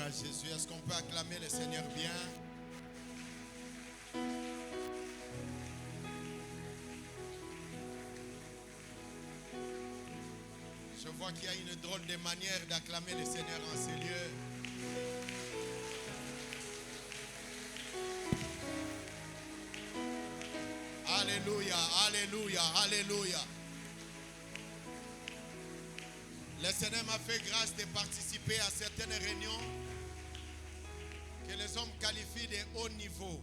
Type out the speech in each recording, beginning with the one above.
à Jésus. Est-ce qu'on peut acclamer le Seigneur bien? Je vois qu'il y a une drôle de manière d'acclamer le Seigneur en ces lieux. Alléluia, alléluia, alléluia. Le Seigneur m'a fait grâce de participer à certaines réunions que les hommes qualifient de haut niveau.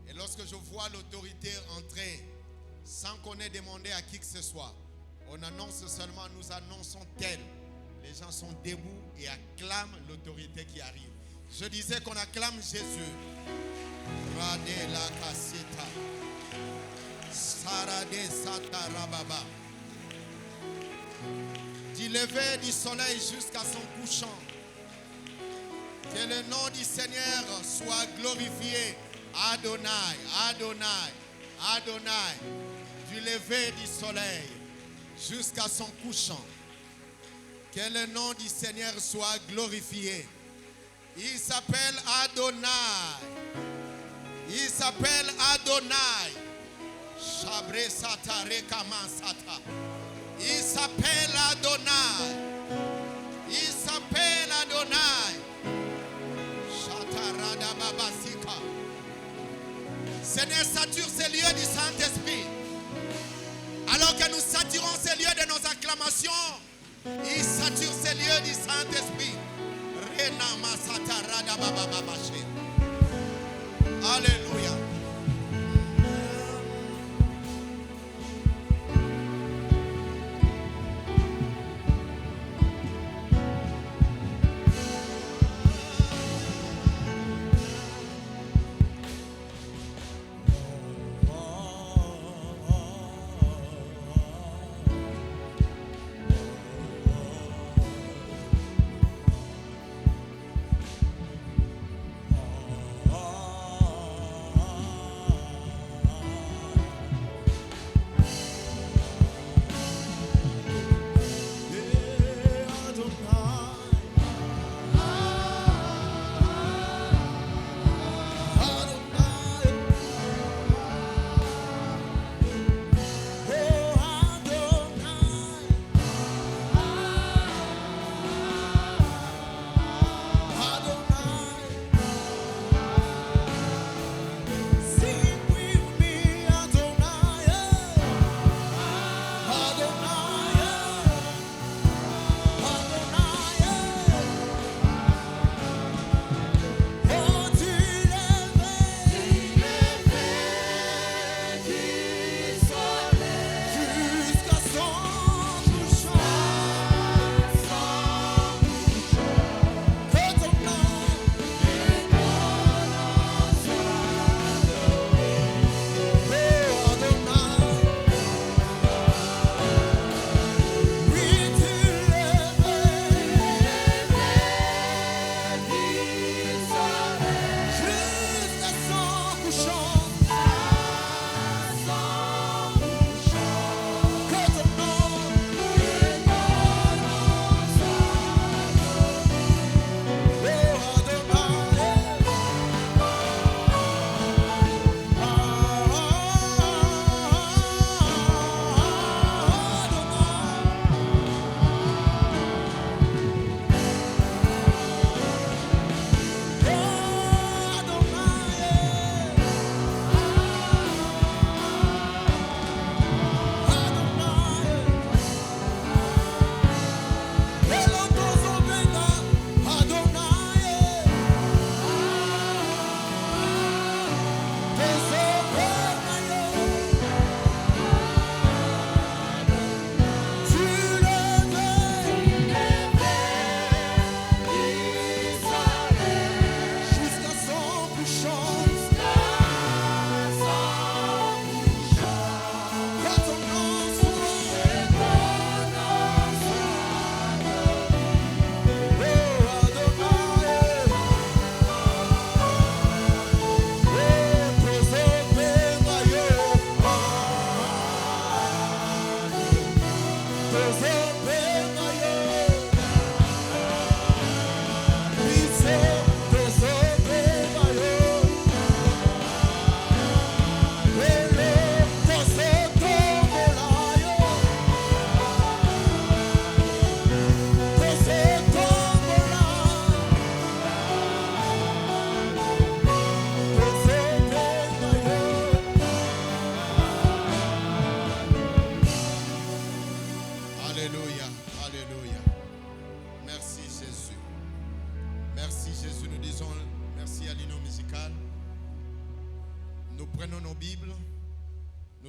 Et lorsque je vois l'autorité entrer sans qu'on ait demandé à qui que ce soit, on annonce seulement, nous annonçons tel. Les gens sont debout et acclament l'autorité qui arrive. Je disais qu'on acclame Jésus. Radé la casseta. Sarade sata rababa. Du lever du soleil jusqu'à son couchant. Que le nom du Seigneur soit glorifié. Adonai, Adonai, Adonai. Du lever du soleil jusqu'à son couchant. Que le nom du Seigneur soit glorifié. Il s'appelle Adonai. Il s'appelle Adonai. Shabre sata rekama sata. Il s'appelle Adonai. Il s'appelle Adonai. Shatarada babasika. Seigneur, sature ces lieux du Saint-Esprit. Alors que nous saturons ces lieux de nos acclamations, il sature ces lieux du Saint-Esprit. Alléluia.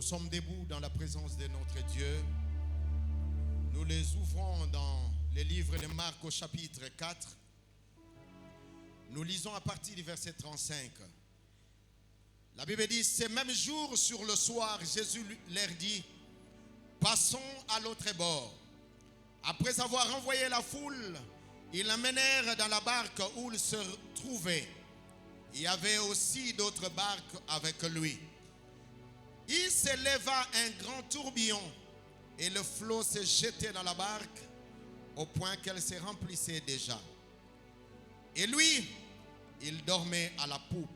sommes debout dans la présence de notre Dieu. Nous les ouvrons dans les livres de Marc au chapitre 4. Nous lisons à partir du verset 35. La Bible dit, ce même jour sur le soir, Jésus leur dit, passons à l'autre bord. Après avoir envoyé la foule, ils l'amenèrent dans la barque où il se trouvait. Il y avait aussi d'autres barques avec lui. Il s'éleva un grand tourbillon et le flot se jetait dans la barque au point qu'elle se remplissait déjà. Et lui, il dormait à la poupe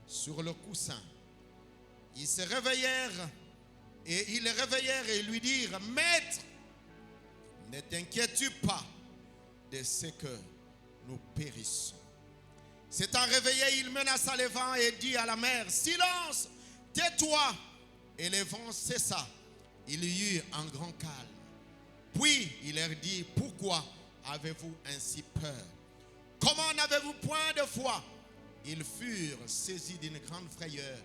sur le coussin. Ils se réveillèrent et lui dirent, Maître, ne t'inquiètes-tu pas de ce que nous périssons. S'étant réveillé, il menaça le vent et dit à la mer, silence, tais-toi. Et le vent cessa. Il y eut un grand calme. Puis il leur dit, pourquoi avez-vous ainsi peur? Comment n'avez-vous point de foi? Ils furent saisis d'une grande frayeur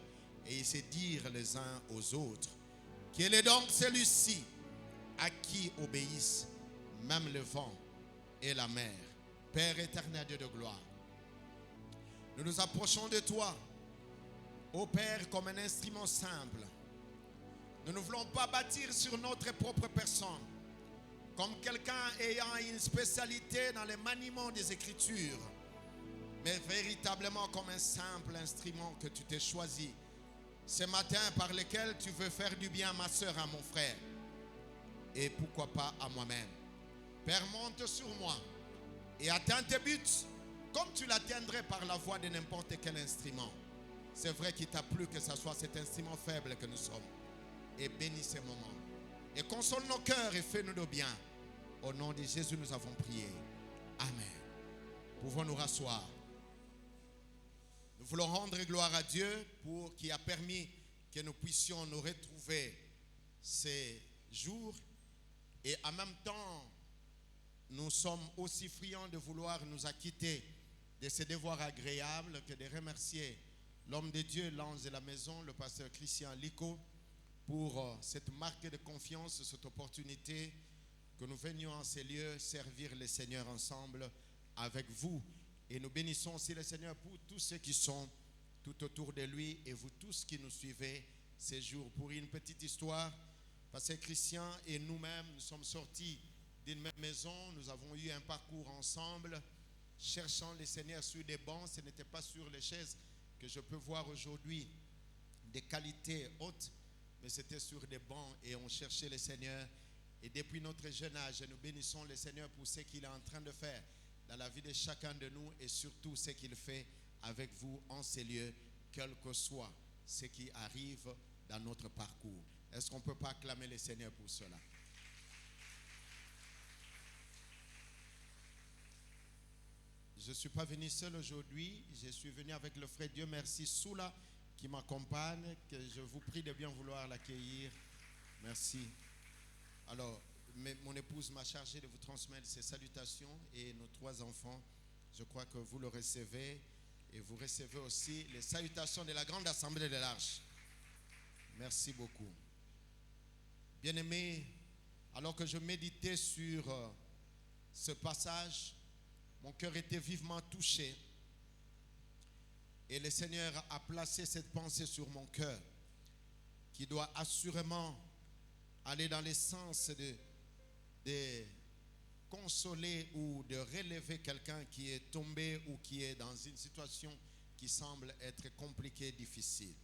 et ils se dirent les uns aux autres, quel est donc celui-ci à qui obéissent même le vent et la mer? Père éternel, Dieu de gloire, nous nous approchons de toi, ô Père, comme un instrument simple. Nous ne voulons pas bâtir sur notre propre personne, comme quelqu'un ayant une spécialité dans le maniement des Écritures, mais véritablement comme un simple instrument que tu t'es choisi ce matin, par lequel tu veux faire du bien à ma soeur, à mon frère, et pourquoi pas à moi-même. Père, monte sur moi et atteins tes buts comme tu l'atteindrais par la voix de n'importe quel instrument. C'est vrai qu'il t'a plu que ce soit cet instrument faible que nous sommes. Et bénis ces moments. Et console nos cœurs et fais-nous de bien. Au nom de Jésus, nous avons prié. Amen. Pouvons nous rasseoir. Nous voulons rendre gloire à Dieu pour qui a permis que nous puissions nous retrouver ces jours. Et en même temps, nous sommes aussi friands de vouloir nous acquitter de ces devoirs agréables que de remercier l'homme de Dieu, l'ange de la maison, le pasteur Christian Lico, pour cette marque de confiance, cette opportunité que nous venions en ces lieux servir le Seigneur ensemble avec vous. Et nous bénissons aussi le Seigneur pour tous ceux qui sont tout autour de lui et vous tous qui nous suivez ces jours. Pour une petite histoire, pasteur Christian et nous-mêmes, nous sommes sortis d'une même maison, nous avons eu un parcours ensemble, cherchant le Seigneur sur des bancs. Ce n'était pas sur les chaises que je peux voir aujourd'hui des qualités hautes, mais c'était sur des bancs et on cherchait le Seigneur. Et depuis notre jeune âge, nous bénissons le Seigneur pour ce qu'il est en train de faire dans la vie de chacun de nous et surtout ce qu'il fait avec vous en ces lieux, quel que soit ce qui arrive dans notre parcours. Est-ce qu'on ne peut pas acclamer le Seigneur pour cela? Je ne suis pas venu seul aujourd'hui, je suis venu avec le frère Dieu merci Soula qui m'accompagne, que je vous prie de bien vouloir l'accueillir. Merci. Alors, mon épouse m'a chargé de vous transmettre ses salutations et nos 3 enfants. Je crois que vous le recevez et vous recevez aussi les salutations de la grande assemblée de l'Arche. Merci beaucoup. Bien-aimés, alors que je méditais sur ce passage, mon cœur était vivement touché et le Seigneur a placé cette pensée sur mon cœur qui doit assurément aller dans le sens de consoler ou de relever quelqu'un qui est tombé ou qui est dans une situation qui semble être compliquée, difficile.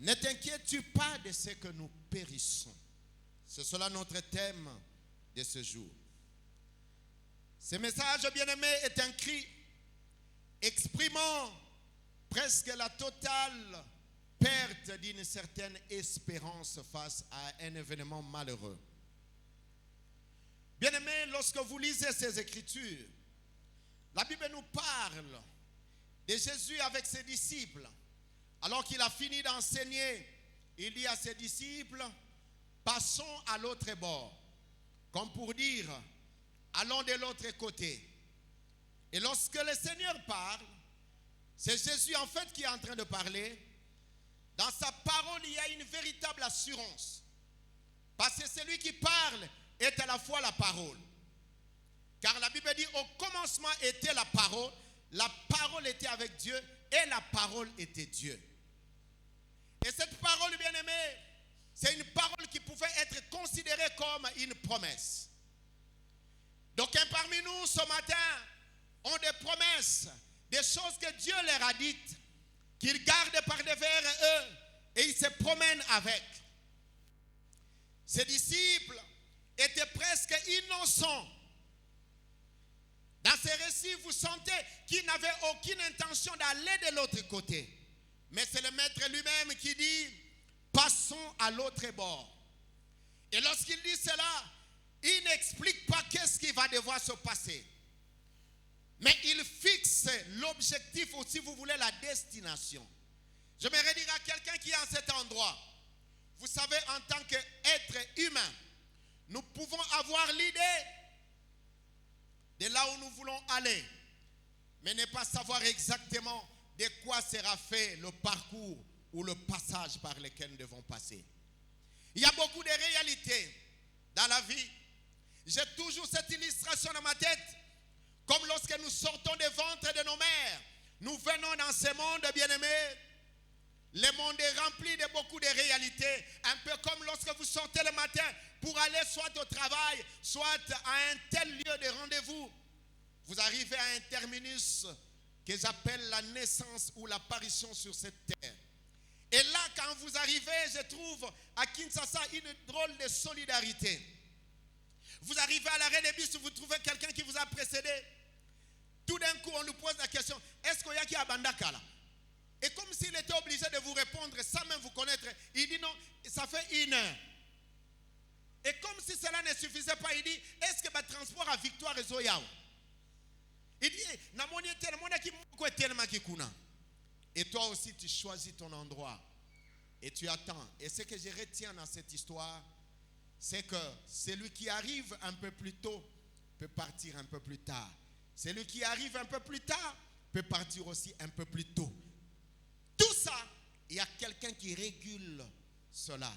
Ne t'inquiètes-tu pas de ce que nous périssons? C'est cela notre thème de ce jour. Ce message, bien-aimé, est un cri exprimant presque la totale perte d'une certaine espérance face à un événement malheureux. Bien-aimé, lorsque vous lisez ces Écritures, la Bible nous parle de Jésus avec ses disciples. Alors qu'il a fini d'enseigner, il dit à ses disciples, passons à l'autre bord. Comme pour dire, allons de l'autre côté. Et lorsque le Seigneur parle, c'est Jésus en fait qui est en train de parler. Dans sa parole, il y a une véritable assurance. Parce que celui qui parle est à la fois la parole. Car la Bible dit, au commencement était la parole était avec Dieu et la parole était Dieu. Et cette parole, bien-aimée, c'est une parole qui pouvait être considérée comme une promesse. Donc, parmi nous, ce matin, ont des promesses, des choses que Dieu leur a dites, qu'ils gardent par devers eux, et ils se promènent avec. Ses disciples étaient presque innocents. Dans ces récits, vous sentez qu'ils n'avaient aucune intention d'aller de l'autre côté. Mais c'est le maître lui-même qui dit, passons à l'autre bord. Et lorsqu'il dit cela, il n'explique pas qu'est-ce qui va devoir se passer. Mais il fixe l'objectif ou, si vous voulez, la destination. Je me dire à quelqu'un qui est en cet endroit, vous savez, en tant qu'être humain, nous pouvons avoir l'idée de là où nous voulons aller, mais ne pas savoir exactement de quoi sera fait le parcours ou le passage par lequel nous devons passer. Il y a beaucoup de réalités dans la vie. J'ai toujours cette illustration dans ma tête, comme lorsque nous sortons des ventres de nos mères, nous venons dans ce monde, bien-aimés. Le monde est rempli de beaucoup de réalités, un peu comme lorsque vous sortez le matin pour aller soit au travail, soit à un tel lieu de rendez-vous. Vous arrivez à un terminus que j'appelle la naissance ou l'apparition sur cette terre. Et là, quand vous arrivez, je trouve à Kinshasa une drôle de solidarité. Vous arrivez à l'arrêt des bus, vous trouvez quelqu'un qui vous a précédé. Tout d'un coup, on nous pose la question, est-ce qu'il y a qui a Bandakala? Et comme s'il était obligé de vous répondre sans même vous connaître, il dit non, ça fait 1 heure. Et comme si cela ne suffisait pas, il dit, est-ce que le transport à Victoire est Zoyao? Il dit, et toi aussi tu choisis ton endroit et tu attends. Et ce que je retiens dans cette histoire, c'est que celui qui arrive un peu plus tôt peut partir un peu plus tard. Celui qui arrive un peu plus tard peut partir aussi un peu plus tôt. Tout ça, il y a quelqu'un qui régule cela.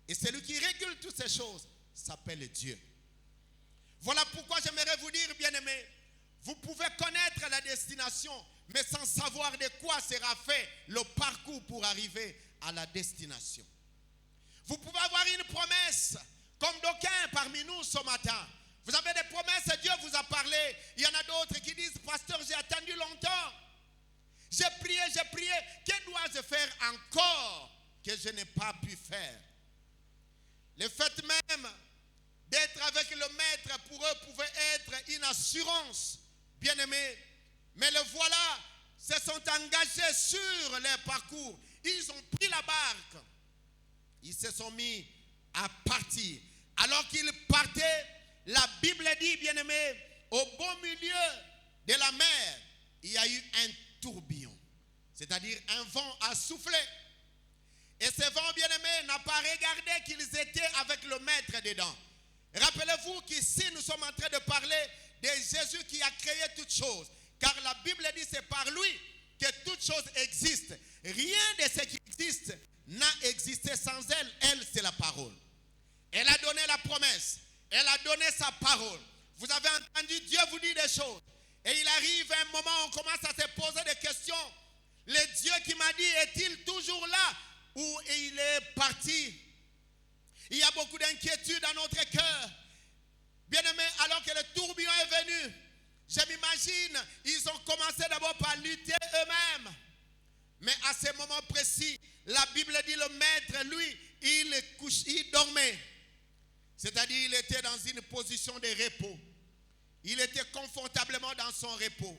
Et celui qui régule toutes ces choses s'appelle Dieu. Voilà pourquoi j'aimerais vous dire, bien-aimés, vous pouvez connaître la destination, mais sans savoir de quoi sera fait le parcours pour arriver à la destination. Vous pouvez avoir une promesse, comme d'aucuns parmi nous ce matin. Vous avez des promesses, Dieu vous a parlé. Il y en a d'autres qui disent, pasteur, j'ai attendu longtemps. J'ai prié, que dois-je faire encore que je n'ai pas pu faire? Le fait même d'être avec le maître pour eux pouvait être une assurance, bien-aimés. Mais le voilà, se sont engagés sur leur parcours. Ils ont pris la barque. Ils se sont mis à partir. Alors qu'ils partaient, la Bible dit, bien-aimés, au beau milieu de la mer, il y a eu un tourbillon, c'est-à-dire un vent a soufflé. Et ce vent, bien-aimé, n'a pas regardé qu'ils étaient avec le maître dedans. Rappelez-vous qu'ici, nous sommes en train de parler de Jésus qui a créé toutes choses. Car la Bible dit, c'est par lui que toutes choses existent. Rien de ce qui existe n'a existé sans elle. Elle, c'est la parole. Elle a donné la promesse. Elle a donné sa parole. Vous avez entendu, Dieu vous dit des choses. Et il arrive un moment où on commence à se poser des questions. Le Dieu qui m'a dit, est-il toujours là ou il est parti? Il y a beaucoup d'inquiétude dans notre cœur. Bien-aimés, alors que le tourbillon est venu, je m'imagine, ils ont commencé d'abord par lutter eux-mêmes. Mais à ce moment précis, la Bible dit, le maître, lui, il dormait. C'est-à-dire, il était dans une position de repos. Il était confortablement dans son repos.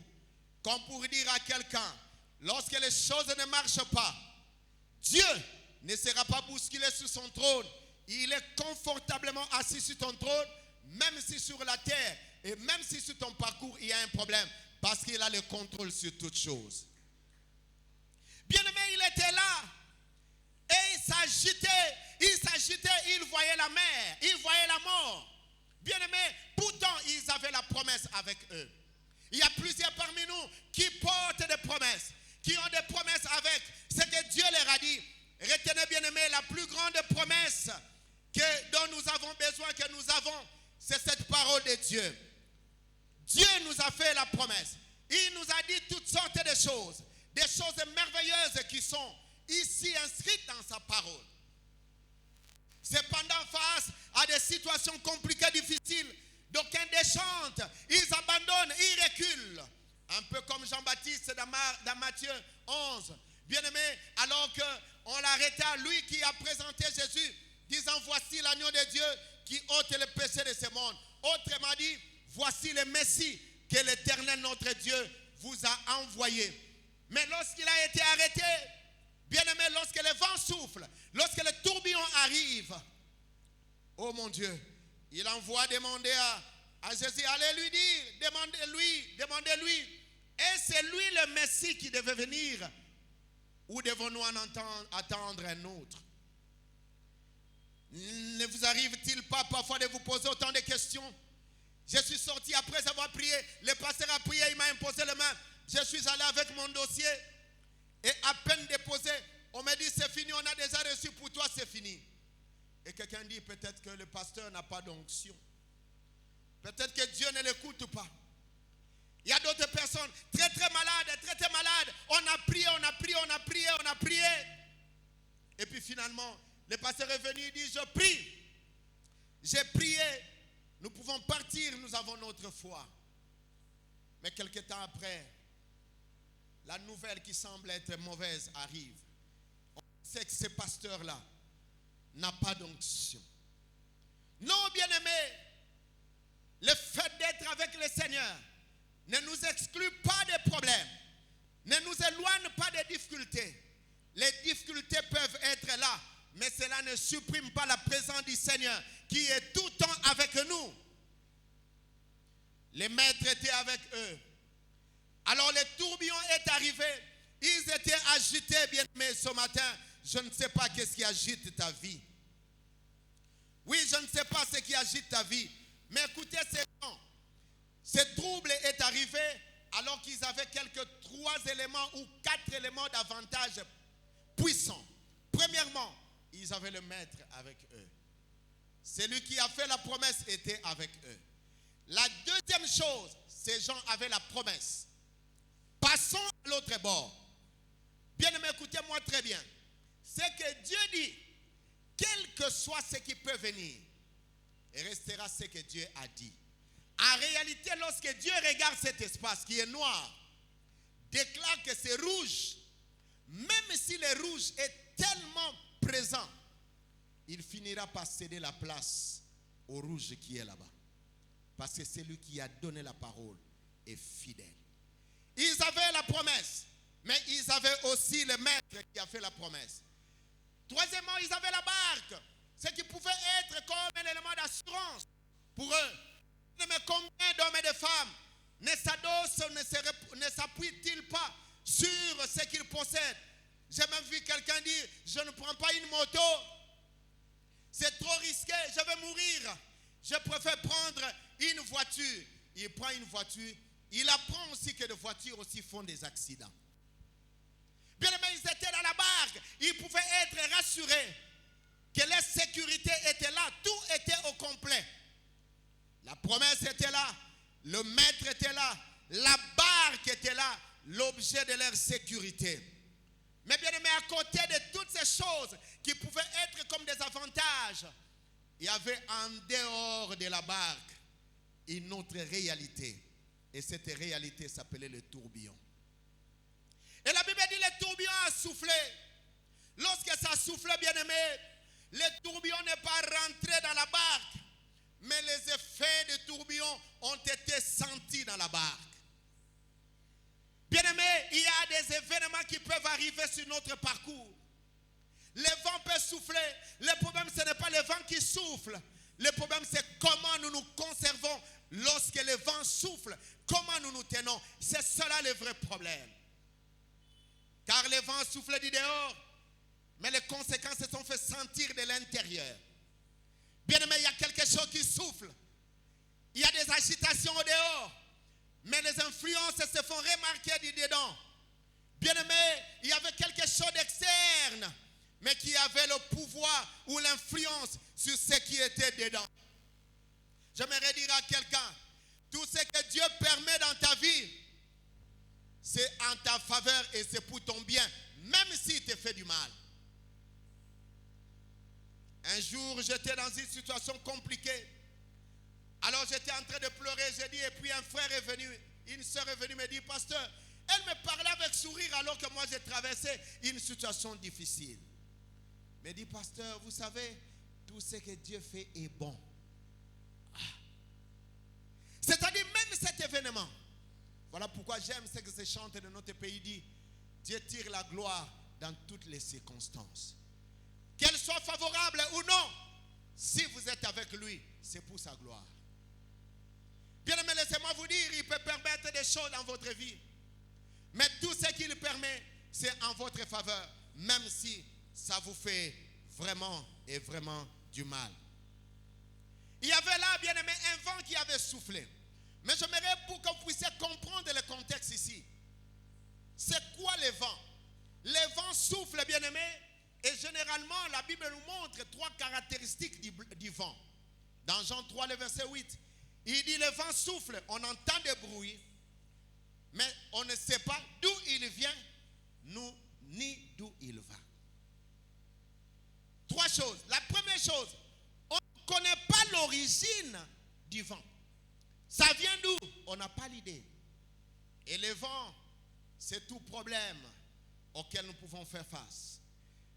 Comme pour dire à quelqu'un, lorsque les choses ne marchent pas, Dieu ne sera pas bousculé sur son trône. Il est confortablement assis sur ton trône, même si sur la terre, et même si sur ton parcours, il y a un problème, parce qu'il a le contrôle sur toutes choses. Bien-aimé, il était là, et il s'agitait, il voyait la mer, il voyait la mort. Bien-aimés, pourtant, ils avaient la promesse avec eux. Il y a plusieurs parmi nous qui portent des promesses, qui ont des promesses avec. ce que Dieu leur a dit. Retenez bien aimé, la plus grande promesse dont nous avons besoin, que nous avons, c'est cette parole de Dieu. Dieu nous a fait la promesse. Il nous a dit toutes sortes de choses. Des choses merveilleuses qui sont ici inscrites dans sa parole. Cependant, face à des situations compliquées, difficiles, d'aucuns déchantent, ils abandonnent, ils reculent. Un peu comme Jean-Baptiste dans Matthieu 11. Bien-aimé, alors qu'on l'arrêtait à lui qui a présenté Jésus, disant voici l'agneau de Dieu qui ôte le péché de ce monde. Autrement dit, voici le Messie que l'Éternel notre Dieu vous a envoyé. Mais lorsqu'il a été arrêté, bien-aimé, lorsque le vent souffle, lorsque le tourbillon arrive, oh mon Dieu, il envoie demander à Jésus, allez lui dire, demandez-lui, est-ce lui le Messie qui devait venir ou devons-nous en attendre un autre? Ne vous arrive-t-il pas parfois de vous poser autant de questions? Je suis sorti après avoir prié, le pasteur a prié, il m'a imposé les mains. Je suis allé avec mon dossier et à peine déposé, on m'a dit c'est fini, on a déjà reçu pour toi, c'est fini. Et quelqu'un dit peut-être que le pasteur n'a pas d'onction. Peut-être que Dieu ne l'écoute pas. Il y a d'autres personnes très malades. On a prié. Et puis finalement, le pasteur est venu et dit je prie. J'ai prié. Nous pouvons partir, nous avons notre foi. Mais quelque temps après, la nouvelle qui semble être mauvaise arrive. On sait que ce pasteur-là n'a pas d'onction. Non, bien-aimés, le fait d'être avec le Seigneur ne nous exclut pas des problèmes, ne nous éloigne pas des difficultés. Les difficultés peuvent être là, mais cela ne supprime pas la présence du Seigneur qui est tout le temps avec nous. Les maîtres étaient avec eux. Alors le tourbillon est arrivé. Ils étaient agités, bien-aimés, ce matin. Je ne sais pas qu'est-ce qui agite ta vie. Oui, je ne sais pas ce qui agite ta vie. Mais écoutez ces gens. Ce trouble est arrivé alors qu'ils avaient quelques 3 éléments ou 4 éléments d'avantage puissants. Premièrement, ils avaient le maître avec eux. Celui qui a fait la promesse était avec eux. La deuxième chose, ces gens avaient la promesse. Passons à l'autre bord. Bien-aimés, écoutez-moi très bien. C'est que Dieu dit, quel que soit ce qui peut venir, il restera ce que Dieu a dit. En réalité, lorsque Dieu regarde cet espace qui est noir, déclare que c'est rouge, même si le rouge est tellement présent, il finira par céder la place au rouge qui est là-bas. Parce que c'est lui qui a donné la parole est fidèle. Ils avaient la promesse, mais ils avaient aussi le maître qui a fait la promesse. Troisièmement, ils avaient la barque, ce qui pouvait être comme un élément d'assurance pour eux. Mais combien d'hommes et de femmes ne s'adossent, ne s'appuient-ils pas sur ce qu'ils possèdent? J'ai même vu quelqu'un dire, je ne prends pas une moto, c'est trop risqué, je vais mourir. Je préfère prendre une voiture. Il prend une voiture. Il apprend aussi que les voitures aussi font des accidents. Bien aimé, ils étaient dans la barque. Ils pouvaient être rassurés que la sécurité était là. Tout était au complet. La promesse était là. Le maître était là. La barque était là. L'objet de leur sécurité. Mais bien aimé, à côté de toutes ces choses qui pouvaient être comme des avantages, il y avait en dehors de la barque une autre réalité. Et cette réalité s'appelait le tourbillon. Et la Bible dit le tourbillon a soufflé. Lorsque ça a soufflé, bien aimé, le tourbillon n'est pas rentré dans la barque. Mais les effets du tourbillon ont été sentis dans la barque. Bien aimé, il y a des événements qui peuvent arriver sur notre parcours. Le vent peut souffler. Le problème, ce n'est pas le vent qui souffle. Le problème, c'est comment nous nous conservons lorsque le vent souffle. Comment nous nous tenons. C'est cela le vrai problème. Car le vent souffle du dehors, mais les conséquences se sont fait sentir de l'intérieur. Bien aimé, il y a quelque chose qui souffle. Il y a des agitations au dehors, mais les influences se font remarquer du dedans. Bien-aimé, il y avait quelque chose d'externe, mais qui avait le pouvoir ou l'influence sur ce qui était dedans. J'aimerais dire à quelqu'un, tout ce que Dieu permet dans ta vie, c'est en ta faveur et c'est pour ton bien, même s'il te fait du mal. Un jour, j'étais dans une situation compliquée. Alors j'étais en train de pleurer, j'ai dit, et puis un frère est venu, une soeur est venue me dire, pasteur, elle me parlait avec sourire alors que moi j'ai traversé une situation difficile. Elle me dit, pasteur, vous savez, tout ce que Dieu fait est bon. C'est-à-dire même cet événement. Voilà pourquoi j'aime ce que ce chanteur de notre pays dit. Dieu tire la gloire dans toutes les circonstances. Qu'elles soient favorables ou non, si vous êtes avec lui, c'est pour sa gloire. Bien aimé, laissez-moi vous dire, il peut permettre des choses dans votre vie. Mais tout ce qu'il permet, c'est en votre faveur, même si ça vous fait vraiment et vraiment du mal. Il y avait là, bien aimé, un vent qui avait soufflé. Mais j'aimerais pour que vous puissiez comprendre le contexte ici. C'est quoi le vent? Le vent souffle, bien aimé, et généralement, la Bible nous montre 3 caractéristiques du vent. Dans Jean 3, le verset 8, il dit le vent souffle, on entend des bruits, mais on ne sait pas d'où il vient, ni d'où il va. 3 choses. La première chose, on ne connaît pas l'origine du vent. Ça vient d'où? On n'a pas l'idée. Et le vent, c'est tout problème auquel nous pouvons faire face.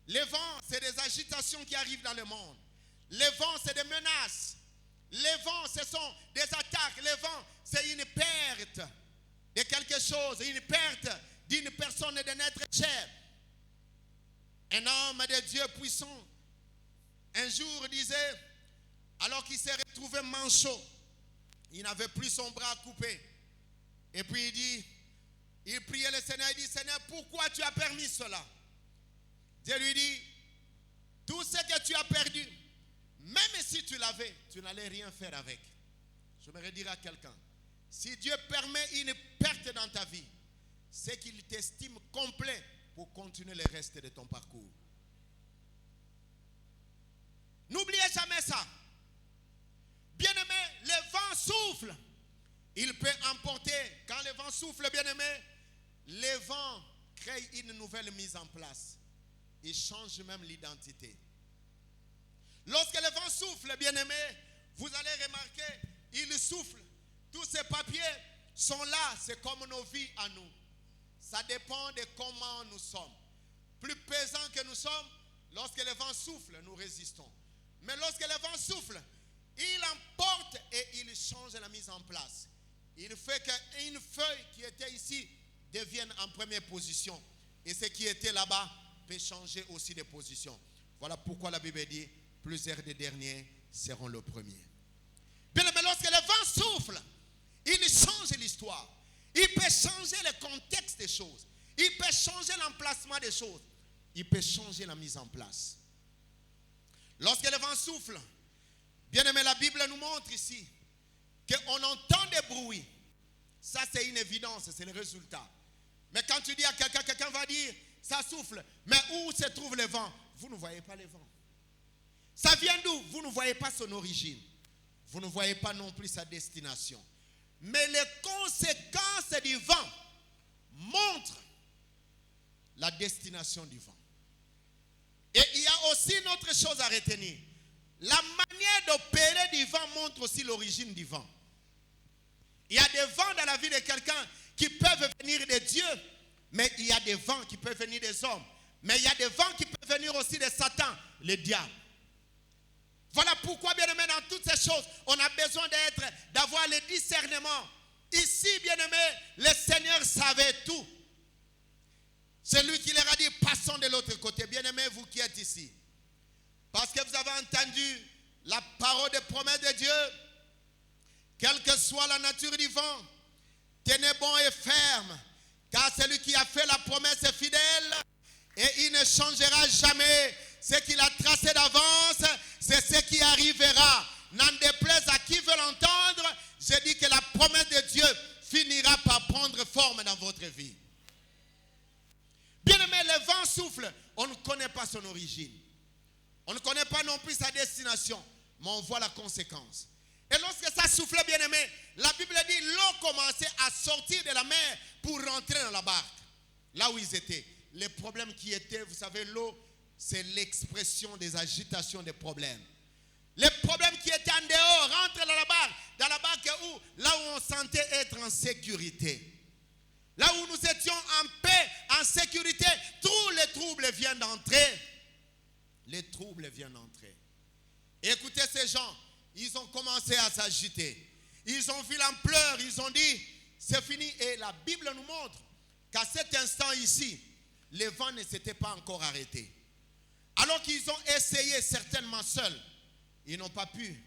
Le vent, c'est des agitations qui arrivent dans le monde. Le vent, c'est des menaces. Le vent, ce sont des attaques. Le vent, c'est une perte de quelque chose, une perte d'une personne et d'un être cher. Un homme de Dieu puissant, un jour disait, alors qu'il s'est retrouvé manchot, il n'avait plus son bras coupé. Et puis il dit, il priait le Seigneur, il dit, Seigneur, pourquoi tu as permis cela? Dieu lui dit, tout ce que tu as perdu, même si tu l'avais, tu n'allais rien faire avec. Je me redire à quelqu'un, si Dieu permet une perte dans ta vie, c'est qu'il t'estime complet pour continuer le reste de ton parcours. N'oubliez jamais ça. Bien-aimé, le vent souffle. Il peut emporter, quand le vent souffle, bien-aimé, le vent crée une nouvelle mise en place. Il change même l'identité. Lorsque le vent souffle, bien-aimé, vous allez remarquer, il souffle. Tous ces papiers sont là, c'est comme nos vies à nous. Ça dépend de comment nous sommes. Plus pesants que nous sommes, lorsque le vent souffle, nous résistons. Mais lorsque le vent souffle, il emporte et il change la mise en place. Il fait qu'une feuille qui était ici devienne en première position. Et ce qui était là-bas peut changer aussi de position. Voilà pourquoi la Bible dit, plusieurs des derniers seront le premier. Bien, mais lorsque le vent souffle, il change l'histoire. Il peut changer le contexte des choses. Il peut changer l'emplacement des choses. Il peut changer la mise en place. Lorsque le vent souffle, bien aimé, la Bible nous montre ici qu'on entend des bruits. Ça, c'est une évidence, c'est le résultat. Mais quand tu dis à quelqu'un, quelqu'un va dire, ça souffle. Mais où se trouve le vent? Vous ne voyez pas le vent. Ça vient d'où? Vous ne voyez pas son origine. Vous ne voyez pas non plus sa destination. Mais les conséquences du vent montrent la destination du vent. Et il y a aussi une autre chose à retenir. La manière d'opérer du vent montre aussi l'origine du vent. Il y a des vents dans la vie de quelqu'un qui peuvent venir de Dieu, mais il y a des vents qui peuvent venir des hommes. Mais il y a des vents qui peuvent venir aussi de Satan, le diable. Voilà pourquoi, bien aimé, dans toutes ces choses, on a besoin d'avoir le discernement. Ici, bien aimé, le Seigneur savait tout. C'est lui qui leur a dit, passons de l'autre côté. Bien aimé, vous qui êtes ici. Parce que vous avez entendu la parole de promesse de Dieu. Quelle que soit la nature du vent, tenez bon et ferme. Car celui qui a fait la promesse est fidèle. Et il ne changera jamais. Ce qu'il a tracé d'avance, c'est ce qui arrivera. N'en déplaise à qui veut l'entendre, je dis que la promesse de Dieu finira par prendre forme dans votre vie. son origine. On ne connaît pas non plus sa destination, mais on voit la conséquence. Et lorsque ça soufflait, bien aimé, la Bible dit l'eau commençait à sortir de la mer pour rentrer dans la barque. Là où ils étaient. Les problèmes qui étaient, vous savez, l'eau, c'est l'expression des agitations des problèmes. Les problèmes qui étaient en dehors rentrent dans la barque où, là où on sentait être en sécurité. Là où nous étions en paix, en sécurité, tous les troubles viennent d'entrer. Les troubles viennent d'entrer. Et écoutez ces gens, ils ont commencé à s'agiter. Ils ont vu l'ampleur, ils ont dit, c'est fini. Et la Bible nous montre qu'à cet instant ici, les vents ne s'étaient pas encore arrêtés. Alors qu'ils ont essayé certainement seuls, ils n'ont pas pu.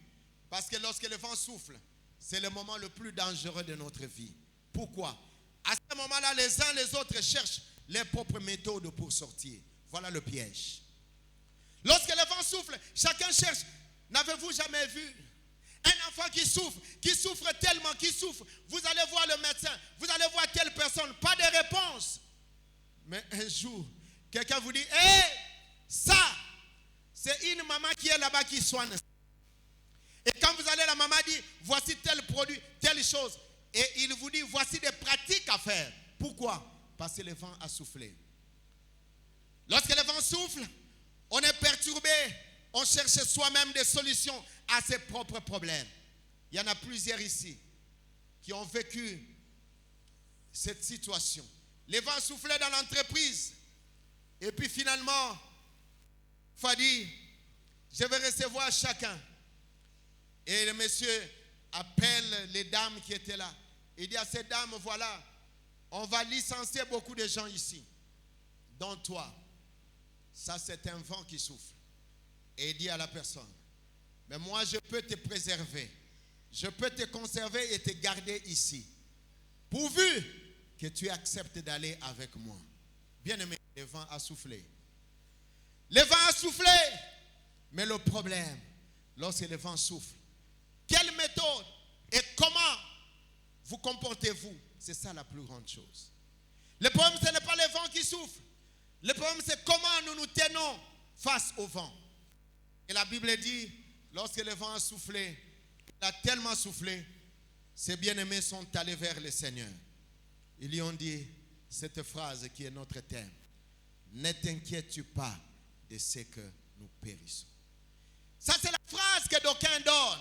Parce que lorsque le vent souffle, c'est le moment le plus dangereux de notre vie. Pourquoi? À ce moment-là, les uns les autres cherchent les propres méthodes pour sortir. Voilà le piège. Lorsque le vent souffle, chacun cherche. N'avez-vous jamais vu un enfant qui souffre tellement, qui souffre? Vous allez voir le médecin, vous allez voir telle personne, pas de réponse. Mais un jour, quelqu'un vous dit, hé, ça, c'est une maman qui est là-bas qui soigne. Et quand vous allez, la maman dit, voici tel produit, telle chose. Et il vous dit, voici des pratiques à faire. Pourquoi? Parce que le vent a soufflé. Lorsque le vent souffle, on est perturbé. On cherche soi-même des solutions à ses propres problèmes. Il y en a plusieurs ici qui ont vécu cette situation. Les vents soufflaient dans l'entreprise. Et puis finalement, Fadi, je vais recevoir chacun. Et le monsieur appelle les dames qui étaient là. Il dit à ces dames, voilà, on va licencier beaucoup de gens ici. Dont toi. Ça, c'est un vent qui souffle. Et il dit à la personne, mais moi, je peux te préserver. Je peux te conserver et te garder ici. Pourvu que tu acceptes d'aller avec moi. Bien-aimé, le vent a soufflé. Le vent a soufflé. Mais le problème, lorsque le vent souffle, quelle méthode et comment vous comportez-vous? C'est ça la plus grande chose. Le problème, ce n'est pas le vent qui souffle. Le problème, c'est comment nous nous tenons face au vent. Et la Bible dit, lorsque le vent a soufflé, il a tellement soufflé, ses bien-aimés sont allés vers le Seigneur. Ils lui ont dit cette phrase qui est notre thème. Ne t'inquiètes-tu pas de ce que nous périssons. Ça, c'est la phrase que d'aucuns donnent.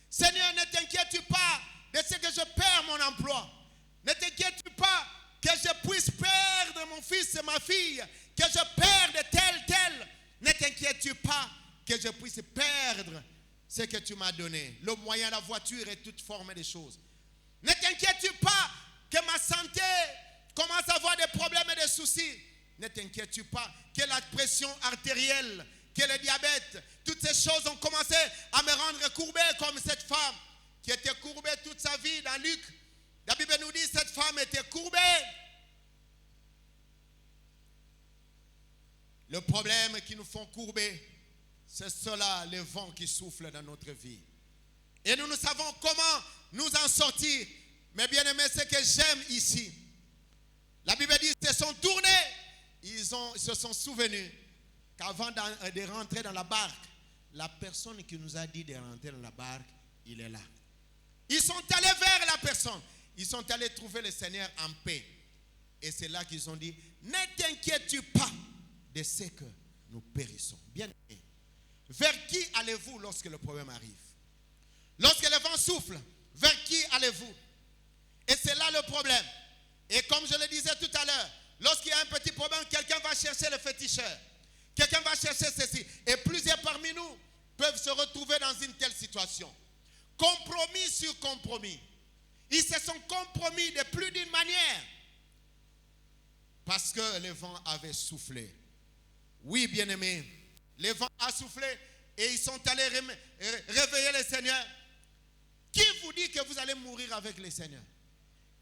Seigneur, ne t'inquiètes-tu pas de ce que je perds mon emploi. Ne t'inquiètes-tu pas que je puisse perdre mon fils et ma fille, que je perde tel. Ne t'inquiètes-tu pas que je puisse perdre ce que tu m'as donné, le moyen, la voiture et toute forme de choses. Ne t'inquiètes-tu pas que ma santé commence à avoir des problèmes et des soucis. Ne t'inquiètes-tu pas que la pression artérielle, que le diabète, toutes ces choses ont commencé à me rendre courbé comme cette femme qui était courbée toute sa vie dans Luc. La Bible nous dit que cette femme était courbée. Le problème qui nous font courber, c'est cela, le vent qui souffle dans notre vie. Et nous savons comment nous en sortir. Mais bien aimé, ce que j'aime ici, la Bible dit qu'ils se sont tournés, ils se sont souvenus qu'avant de rentrer dans la barque, la personne qui nous a dit de rentrer dans la barque, il est là. Ils sont allés vers la personne. Ils sont allés trouver le Seigneur en paix. Et c'est là qu'ils ont dit, ne t'inquiètes-tu pas de ce que nous périssons. Bien aimé, vers qui allez-vous lorsque le problème arrive? Lorsque le vent souffle, vers qui allez-vous? Et c'est là le problème. Et comme je le disais tout à l'heure, lorsqu'il y a un petit problème, quelqu'un va chercher le féticheur. Quelqu'un va chercher ceci. Et plusieurs parmi nous peuvent se retrouver dans une telle situation. Compromis sur compromis. Ils se sont compromis de plus d'une manière. Parce que le vent avait soufflé. Oui, bien-aimés, le vent a soufflé et ils sont allés réveiller le Seigneur. Qui vous dit que vous allez mourir avec le Seigneur?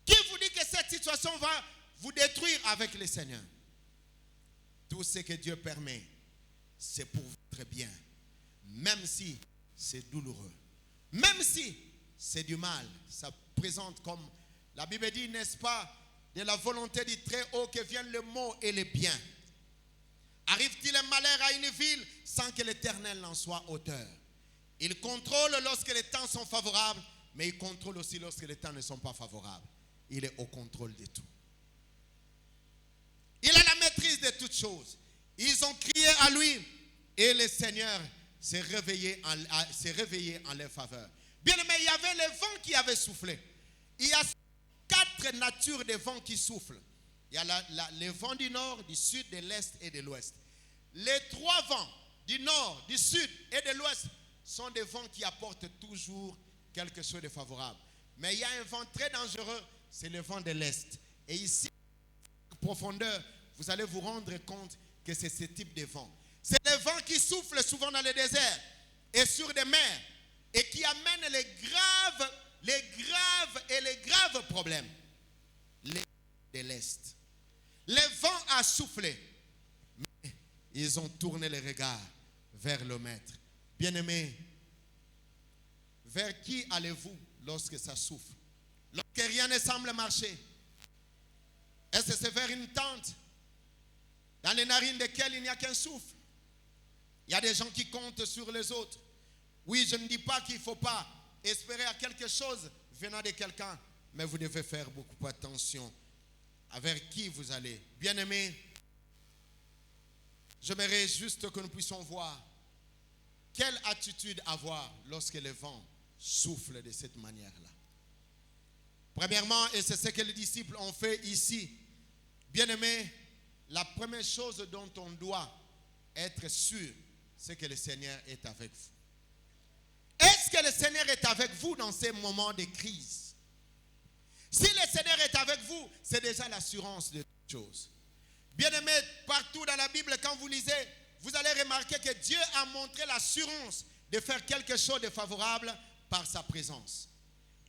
Qui vous dit que cette situation va vous détruire avec le Seigneur? Tout ce que Dieu permet, c'est pour votre bien. Même si c'est douloureux. Même si c'est du mal. Ça présente comme la Bible dit, n'est-ce pas, de la volonté du Très-Haut que viennent le mot et le bien. Arrive-t-il un malheur à une ville sans que l'Éternel n'en soit auteur? Il contrôle lorsque les temps sont favorables, mais il contrôle aussi lorsque les temps ne sont pas favorables. Il est au contrôle de tout. Il a la maîtrise de toutes choses. Ils ont crié à lui et le Seigneur s'est réveillé en leur faveur. Bien aimé, il y avait le vent qui avait soufflé. Il y a 4 natures de vents qui soufflent. Il y a le vent du nord, du sud, de l'est et de l'ouest. Les 3 vents du nord, du sud et de l'ouest sont des vents qui apportent toujours quelque chose de favorable. Mais il y a un vent très dangereux, c'est le vent de l'est. Et ici, en profondeur, vous allez vous rendre compte que c'est ce type de vent. C'est le vent qui souffle souvent dans le désert et sur des mers et qui amène les graves problèmes. Les de l'est. Le vent a soufflé, mais ils ont tourné les regards vers le Maître. Bien-aimés, vers qui allez-vous lorsque ça souffle? Lorsque rien ne semble marcher? Est-ce que c'est vers une tente dans les narines desquelles il n'y a qu'un souffle? Il y a des gens qui comptent sur les autres. Oui, je ne dis pas qu'il ne faut pas espérer à quelque chose venant de quelqu'un, mais vous devez faire beaucoup attention à vers qui vous allez. Bien-aimés, j'aimerais juste que nous puissions voir quelle attitude avoir lorsque le vent souffle de cette manière-là. Premièrement, et c'est ce que les disciples ont fait ici, bien-aimés, la première chose dont on doit être sûr, c'est que le Seigneur est avec vous. Est-ce que le Seigneur est avec vous dans ces moments de crise? Si le Seigneur est avec vous, c'est déjà l'assurance de toutes choses. Bien-aimés, partout dans la Bible, quand vous lisez, vous allez remarquer que Dieu a montré l'assurance de faire quelque chose de favorable par sa présence.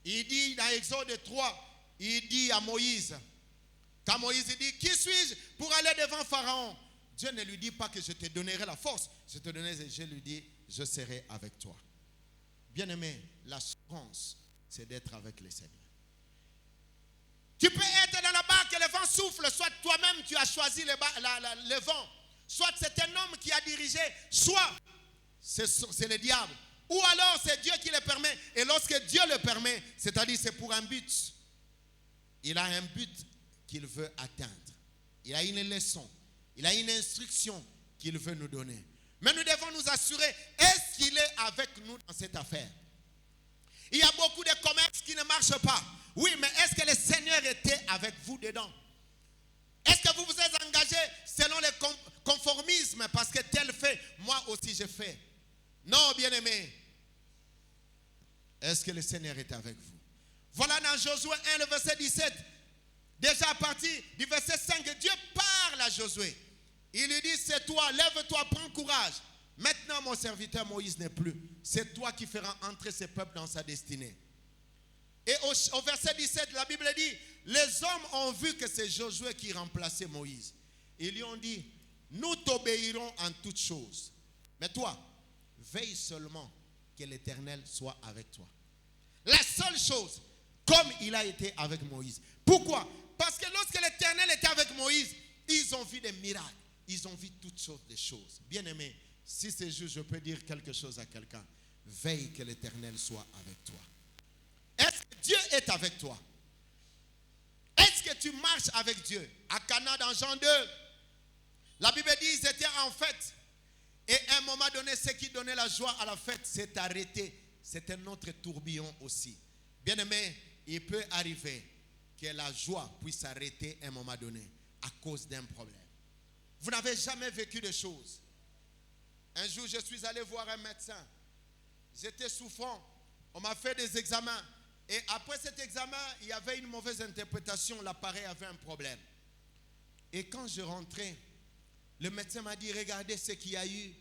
Il dit dans Exode 3, il dit à Moïse, quand Moïse dit, qui suis-je pour aller devant Pharaon? Dieu ne lui dit pas que je te donnerai la force. Je lui dis, je serai avec toi. Bien-aimé, l'assurance, c'est d'être avec le Seigneur. Tu peux être dans la barque et le vent souffle, soit toi-même tu as choisi le vent, soit c'est un homme qui a dirigé, soit c'est le diable, ou alors c'est Dieu qui le permet. Et lorsque Dieu le permet, c'est-à-dire c'est pour un but. Il a un but qu'il veut atteindre. Il a une leçon, il a une instruction qu'il veut nous donner. Mais nous devons nous assurer, est-ce qu'il est avec nous dans cette affaire? Il y a beaucoup de commerces qui ne marchent pas. Oui, mais est-ce que le Seigneur était avec vous dedans? Est-ce que vous vous êtes engagé selon le conformisme parce que tel fait, moi aussi je fais? Non, bien-aimé. Est-ce que le Seigneur est avec vous? Voilà dans Josué 1, le verset 17. Déjà à partir du verset 5, Dieu parle à Josué. Il lui dit, c'est toi, lève-toi, prends courage. Maintenant, mon serviteur Moïse n'est plus. C'est toi qui feras entrer ce peuple dans sa destinée. Et au verset 17, la Bible dit, les hommes ont vu que c'est Josué qui remplaçait Moïse. Ils lui ont dit, nous t'obéirons en toutes choses. Mais toi, veille seulement que l'Éternel soit avec toi. La seule chose, comme il a été avec Moïse. Pourquoi? Parce que lorsque l'Éternel était avec Moïse, ils ont vu des miracles. Ils ont vu toutes sortes de choses. Bien-aimé, si c'est juste, je peux dire quelque chose à quelqu'un. Veille que l'Éternel soit avec toi. Est-ce que Dieu est avec toi? Est-ce que tu marches avec Dieu? À Cana, dans Jean 2, la Bible dit qu'ils étaient en fête. Et à un moment donné, ce qui donnait la joie à la fête s'est arrêté. C'était notre tourbillon aussi. Bien-aimé, il peut arriver que la joie puisse s'arrêter à un moment donné à cause d'un problème. Vous n'avez jamais vécu de choses. Un jour, je suis allé voir un médecin. J'étais souffrant. On m'a fait des examens. Et après cet examen, il y avait une mauvaise interprétation. L'appareil avait un problème. Et quand je rentrais, le médecin m'a dit, regardez ce qu'il y a eu.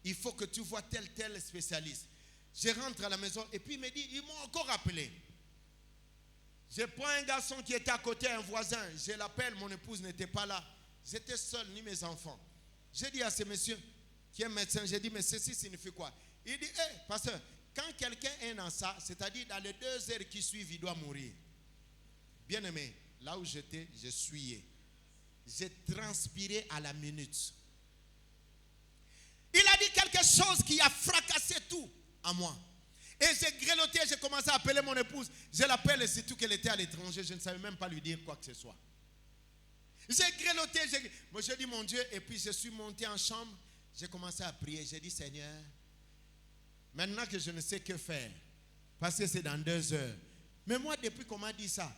Il faut que tu vois tel spécialiste. Je rentre à la maison et puis il me dit, ils m'ont encore appelé. Je prends un garçon qui était à côté, un voisin. Je l'appelle, mon épouse n'était pas là. J'étais seul, ni mes enfants. J'ai dit à ce monsieur, qui est médecin, j'ai dit, mais ceci signifie quoi? Il dit, pasteur, quand quelqu'un est dans ça, c'est-à-dire dans les 2 heures qui suivent, il doit mourir. Bien-aimé, là où j'étais, je suais. J'ai transpiré à la minute. Il a dit quelque chose qui a fracassé tout en moi. Et j'ai grelotté, j'ai commencé à appeler mon épouse. Je l'appelle, et surtout qu'elle était à l'étranger, je ne savais même pas lui dire quoi que ce soit. J'ai grelotté, j'ai dit mon Dieu, et puis je suis monté en chambre, j'ai commencé à prier. J'ai dit Seigneur, maintenant que je ne sais que faire, parce que c'est dans 2 heures. Mais moi, depuis qu'on m'a dit ça,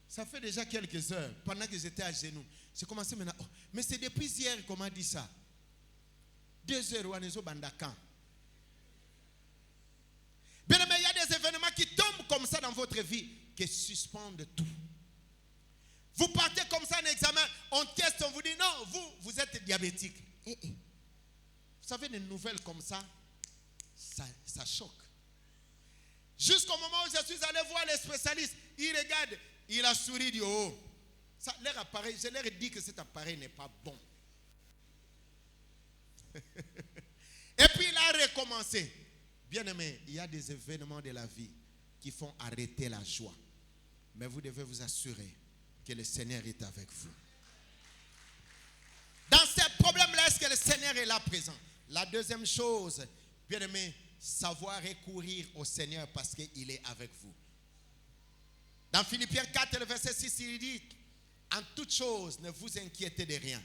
ça fait déjà quelques heures, pendant que j'étais à genoux. J'ai commencé maintenant, oh, mais c'est depuis hier qu'on m'a dit ça. 2 heures, Ouanezo Bandakan. Bien aimé, il y a des événements qui tombent comme ça dans votre vie, qui suspendent tout. Vous partez comme ça en examen, on teste, on vous dit non, vous êtes diabétique. Vous savez, des nouvelles comme ça, ça choque. Jusqu'au moment où je suis allé voir les spécialistes, ils regardent, il a souri du haut. Ça, leur appareil, je leur ai dit que cet appareil n'est pas bon. Et puis il a recommencé. Bien aimé, il y a des événements de la vie qui font arrêter la joie. Mais vous devez vous assurer que le Seigneur est avec vous. Dans ces problèmes-là, est-ce que le Seigneur est là présent? La deuxième chose, bien aimé, savoir recourir au Seigneur parce qu'il est avec vous. Dans Philippiens 4, le verset 6, il dit: en toute chose, ne vous inquiétez de rien,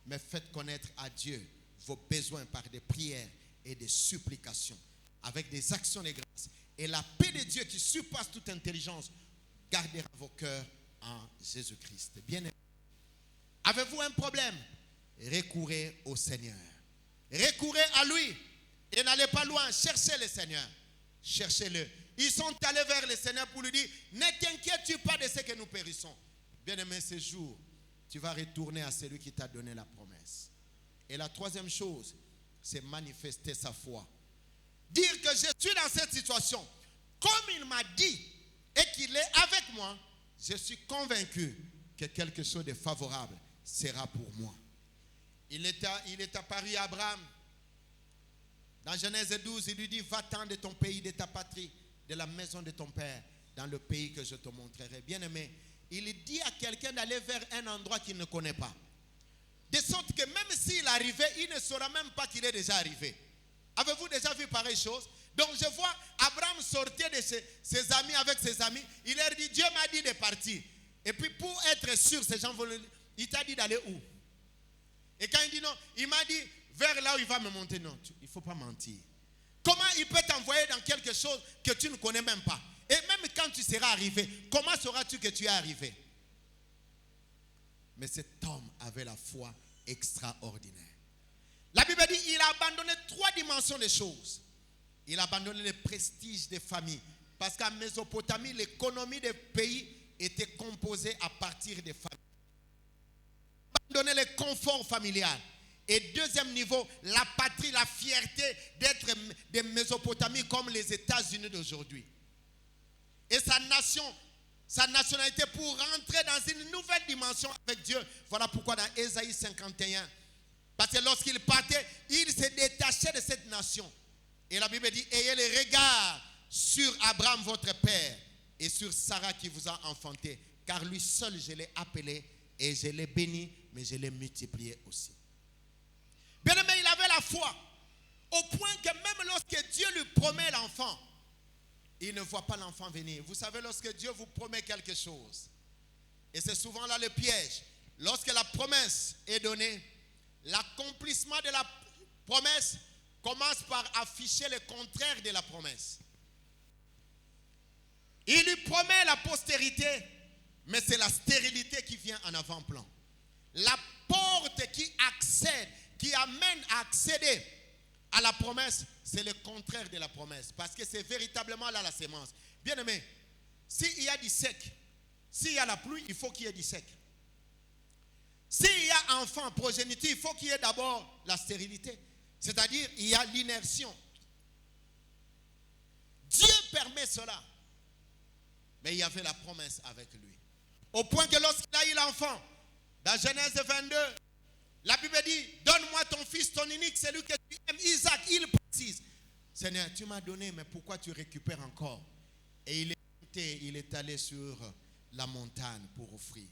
mais faites connaître à Dieu vos besoins par des prières et des supplications, avec des actions de grâce. Et la paix de Dieu qui surpasse toute intelligence gardera vos cœurs en Jésus-Christ. Bien-aimés, avez-vous un problème? Recourez au Seigneur. Recourez à lui. Et n'allez pas loin. Cherchez le Seigneur. Cherchez-le. Ils sont allés vers le Seigneur pour lui dire: ne t'inquiète pas de ce que nous périssons. Bien-aimé, ce jour, tu vas retourner à celui qui t'a donné la promesse. Et la troisième chose, c'est manifester sa foi. Dire que je suis dans cette situation, comme il m'a dit, et qu'il est avec moi, je suis convaincu que quelque chose de favorable sera pour moi. Il est apparu à Abraham. Dans Genèse 12, il lui dit: va-t'en de ton pays, de ta patrie, de la maison de ton père, dans le pays que je te montrerai. Bien-aimé, il dit à quelqu'un d'aller vers un endroit qu'il ne connaît pas. De sorte que même s'il arrivait, il ne saura même pas qu'il est déjà arrivé. Avez-vous déjà vu pareille chose? Donc je vois Abraham sortir de ses amis avec ses amis. Il leur dit: Dieu m'a dit de partir. Et puis pour être sûr, ces gens vont le dire: il t'a dit d'aller où? Et quand il dit non, il m'a dit vers là où il va me monter. Non, il ne faut pas mentir. Comment il peut t'envoyer dans quelque chose que tu ne connais même pas? Et même quand tu seras arrivé, comment sauras-tu que tu es arrivé? Mais cet homme avait la foi extraordinaire. La Bible dit: il a abandonné 3 dimensions des choses. Il a abandonné le prestige des familles. Parce qu'en Mésopotamie, l'économie des pays était composée à partir des familles. Il a abandonné le confort familial. Et deuxième niveau, la patrie, la fierté d'être de Mésopotamie comme les États-Unis d'aujourd'hui. Et sa nationalité pour rentrer dans une nouvelle dimension avec Dieu. Voilà pourquoi dans Ésaïe 51, parce que lorsqu'il partait, il se détachait de cette nation. Et la Bible dit: ayez le regard sur Abraham votre père et sur Sarah qui vous a enfanté, car lui seul je l'ai appelé et je l'ai béni, mais je l'ai multiplié aussi. Bien aimé, il avait la foi au point que même lorsque Dieu lui promet l'enfant, il ne voit pas l'enfant venir. Vous savez, lorsque Dieu vous promet quelque chose, et c'est souvent là le piège, lorsque la promesse est donnée, l'accomplissement de la promesse commence par afficher le contraire de la promesse. Il lui promet la postérité, mais c'est la stérilité qui vient en avant-plan. La porte qui accède, qui amène à accéder à la promesse, c'est le contraire de la promesse. Parce que c'est véritablement là la sémence. Bien aimé, s'il y a du sec, s'il y a la pluie, il faut qu'il y ait du sec. S'il y a enfant, progéniture, il faut qu'il y ait d'abord la stérilité. C'est-à-dire, il y a l'inertion. Dieu permet cela. Mais il y avait la promesse avec lui. Au point que lorsqu'il a eu l'enfant, dans Genèse 22, la Bible dit: donne-moi ton fils, ton unique, celui que tu aimes, Isaac. Il précise: Seigneur, tu m'as donné, mais pourquoi tu récupères encore? Et il est monté, il est allé sur la montagne pour offrir.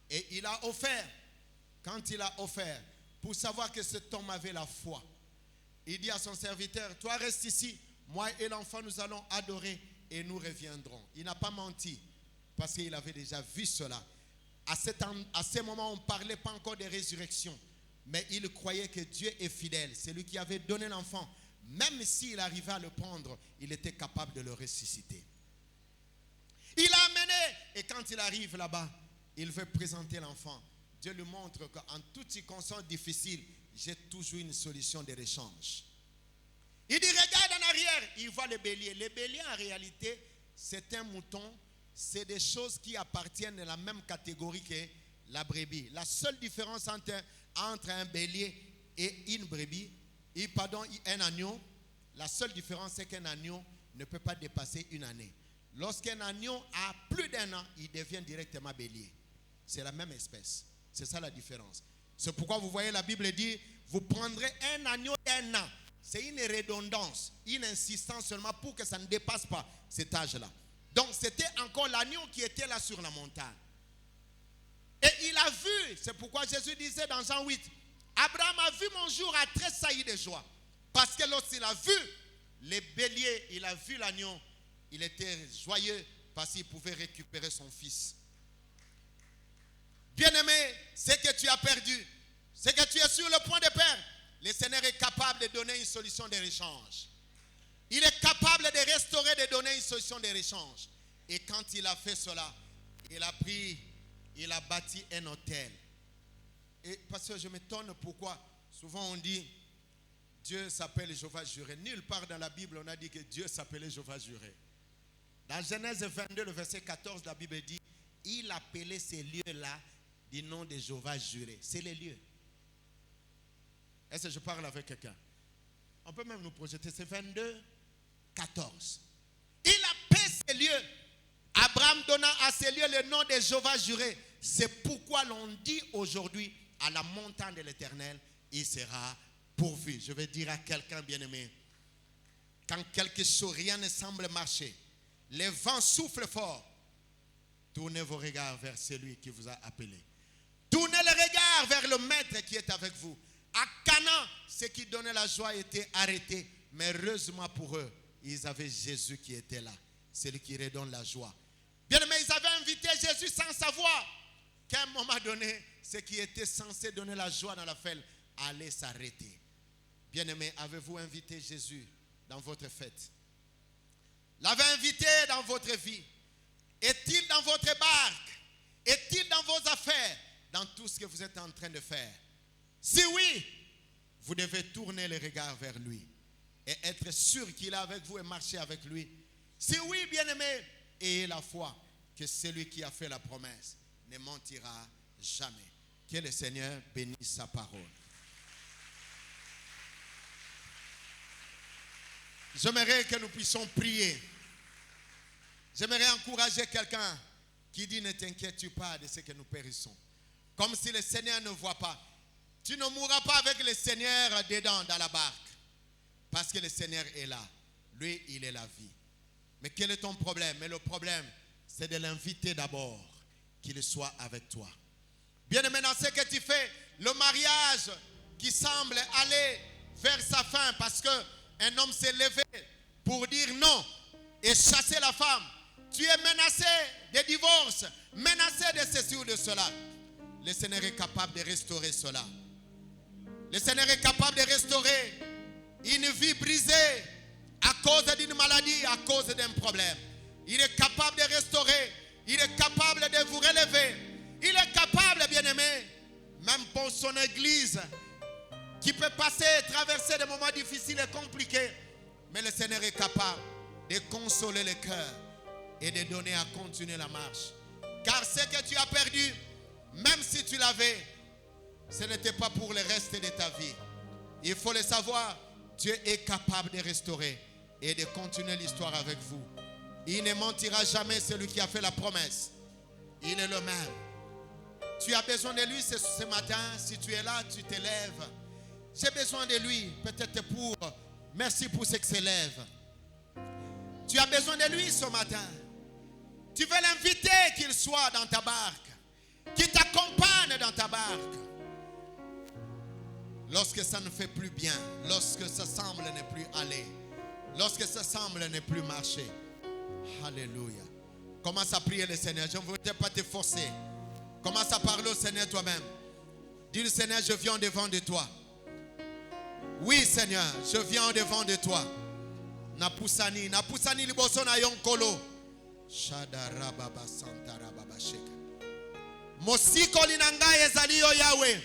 Et il a offert. Quand il a offert, pour savoir que cet homme avait la foi, Il dit à son serviteur, toi reste ici, moi et l'enfant nous allons adorer et nous reviendrons. Il n'a pas menti parce qu'il avait déjà vu cela. À ce moment, on ne parlait pas encore de résurrection, mais il croyait que Dieu est fidèle. C'est lui qui avait donné l'enfant. Même s'il arrivait à le prendre, il était capable de le ressusciter. Il l'a amené et quand il arrive là-bas, il veut présenter l'enfant. Dieu lui montre qu'en toutes circonstances difficiles, j'ai toujours une solution de rechange. Il dit, regarde en arrière, il voit le bélier. Le bélier, en réalité, c'est un mouton. C'est des choses qui appartiennent à la même catégorie que la brebis. La seule différence entre un bélier et une brebis, un agneau, la seule différence, c'est qu'un agneau ne peut pas dépasser une année. Lorsqu'un agneau a plus d'un an, il devient directement bélier. C'est la même espèce. C'est ça la différence. C'est pourquoi vous voyez la Bible dit, vous prendrez un agneau d'un an. C'est une redondance, une insistance seulement pour que ça ne dépasse pas cet âge-là. Donc c'était encore l'agneau qui était là sur la montagne. Et il a vu, c'est pourquoi Jésus disait dans Jean 8, Abraham a vu mon jour, a tressailli de joie. Parce que lorsqu'il a vu les béliers, il a vu l'agneau, il était joyeux parce qu'il pouvait récupérer son fils. Bien-aimé, c'est que tu as perdu, c'est que tu es sur le point de perdre. Le Seigneur est capable de donner une solution de rechange. Il est capable de restaurer, de donner une solution de rechange. Et quand il a fait cela, il a bâti un autel. Et parce que je m'étonne pourquoi, souvent on dit, Dieu s'appelle Jéhovah Jireh. Nulle part dans la Bible on a dit que Dieu s'appelait Jéhovah Jireh. Dans Genèse 22, le verset 14, la Bible dit, il appelait ces lieux-là du nom de Jéhovah Jireh. C'est les lieux. Est-ce que je parle avec quelqu'un? On peut même nous projeter. C'est 22, 14. Il appelle ces lieux. Abraham donna à ces lieux le nom de Jéhovah Jireh. C'est pourquoi l'on dit aujourd'hui à la montagne de l'Éternel, il sera pourvu. Je vais dire à quelqu'un bien-aimé, quand quelque chose, rien ne semble marcher, les vents soufflent fort, tournez vos regards vers celui qui vous a appelé. Tournez le regard vers le maître qui est avec vous. À Canaan, ce qui donnait la joie était arrêté. Mais heureusement pour eux, ils avaient Jésus qui était là. Celui qui redonne la joie. Bien aimé, ils avaient invité Jésus sans savoir qu'à un moment donné, ce qui était censé donner la joie dans la fête allait s'arrêter. Bien aimé, avez-vous invité Jésus dans votre fête? L'avez invité dans votre vie? Est-il dans votre barque? Est-il dans vos affaires? Dans tout ce que vous êtes en train de faire? Si oui, vous devez tourner le regard vers lui et être sûr qu'il est avec vous et marcher avec lui. Si oui, bien-aimé, ayez la foi que celui qui a fait la promesse ne mentira jamais. Que le Seigneur bénisse sa parole. J'aimerais que nous puissions prier. J'aimerais encourager quelqu'un qui dit ne t'inquiète pas de ce que nous périssons. Comme si le Seigneur ne voit pas. Tu ne mourras pas avec le Seigneur dedans dans la barque. Parce que le Seigneur est là. Lui, il est la vie. Mais quel est ton problème? Mais le problème, c'est de l'inviter d'abord, qu'il soit avec toi. Bien aimé, dans ce que tu fais, le mariage qui semble aller vers sa fin parce qu'un homme s'est levé pour dire non et chasser la femme. Tu es menacé de divorce, menacé de ceci ou de cela. Le Seigneur est capable de restaurer cela. Le Seigneur est capable de restaurer une vie brisée à cause d'une maladie, à cause d'un problème. Il est capable de restaurer. Il est capable de vous relever. Il est capable, bien-aimé, même pour son église, qui peut traverser des moments difficiles et compliqués. Mais le Seigneur est capable de consoler le cœur et de donner à continuer la marche. Car ce que tu as perdu, même si tu l'avais, ce n'était pas pour le reste de ta vie. Il faut le savoir, Dieu est capable de restaurer et de continuer l'histoire avec vous. Il ne mentira jamais, celui qui a fait la promesse. Il est le même. Tu as besoin de lui ce matin. Si tu es là, tu te lèves. J'ai besoin de lui, peut-être pour... Merci pour ce qui s'élève. Tu as besoin de lui ce matin. Tu veux l'inviter qu'il soit dans ta barque, qu'il t'accompagne dans ta barque. Lorsque ça ne fait plus bien, lorsque ça semble ne plus aller, lorsque ça semble ne plus marcher. Alléluia. Commence à prier le Seigneur. Je ne voudrais pas te forcer. Commence à parler au Seigneur toi-même. Dis le Seigneur, je viens devant de toi. Oui Seigneur, je viens devant de toi. Napusani liboso na yonkolo. Shada rababa santa rababa sheka. Mosiko linangaye zaliyo Yahweh.